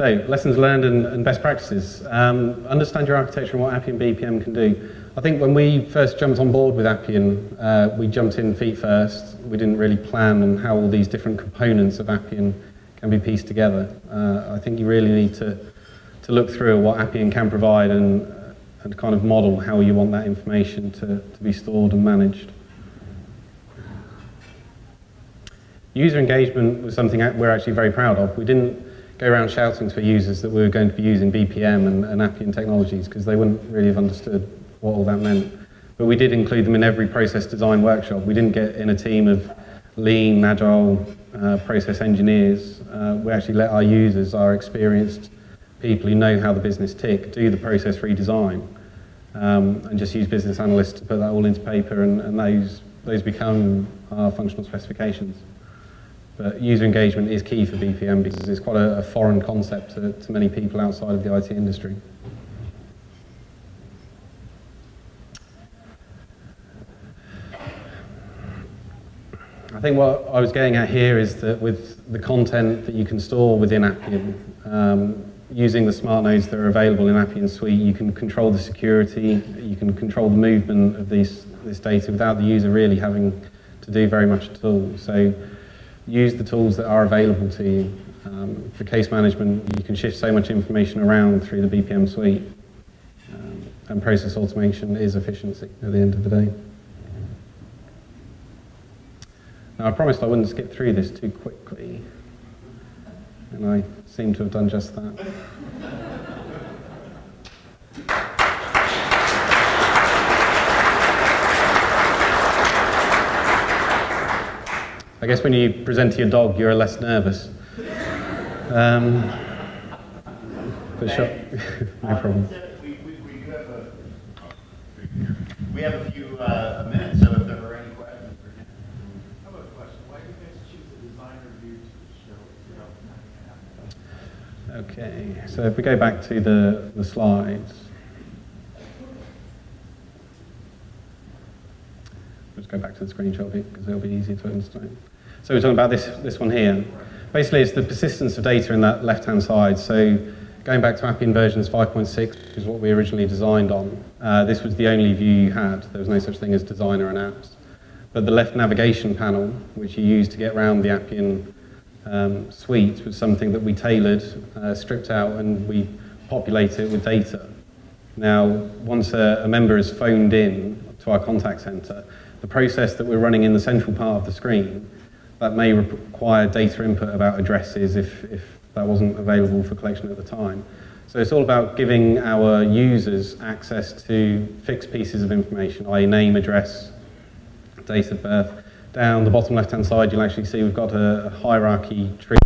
So, lessons learned and best practices. Understand your architecture and what Appian BPM can do. I think when we first jumped on board with Appian, we jumped in feet first. We didn't really plan on how all these different components of Appian can be pieced together. I think you really need to look through what Appian can provide and kind of model how you want that information to be stored and managed. User engagement was something we're actually very proud of. We didn't go around shouting to our users that we were going to be using BPM and Appian technologies because they wouldn't really have understood what all that meant. But we did include them in every process design workshop. We didn't get in a team of lean, agile process engineers. We actually let our users, our experienced people who know how the business tick, do the process redesign and just use business analysts to put that all into paper, and those become our functional specifications. But user engagement is key for BPM because it's quite a foreign concept to many people outside of the IT industry. I think what I was getting at here is that with the content that you can store within Appian, using the smart nodes that are available in Appian Suite, you can control the security, you can control the movement of this data without the user really having to do very much at all. So use the tools that are available to you. For case management, you can shift so much information around through the BPM Suite, and process automation is efficiency at the end of the day. Now, I promised I wouldn't skip through this too quickly, and I seem to have done just that. I guess when you present to your dog, you're less nervous. But sure, no problem. We have a few minutes, so if there are any questions for him. I have a question. Why do you guys choose a designer view to show? Okay, so if we go back to the slides. Let's go back to the screenshot bit because it'll be easier to understand. So we're talking about this one here. Basically, it's the persistence of data in that left-hand side. So going back to Appian versions 5.6, which is what we originally designed on, this was the only view you had. There was no such thing as designer and apps. But the left navigation panel, which you use to get around the Appian suite, was something that we tailored, stripped out, and we populated it with data. Now, once a member is phoned in to our contact center, the process that we're running in the central part of the screen, that may require data input about addresses if that wasn't available for collection at the time. So it's all about giving our users access to fixed pieces of information, i.e. name, address, date of birth. Down the bottom left-hand side, you'll actually see we've got a hierarchy tree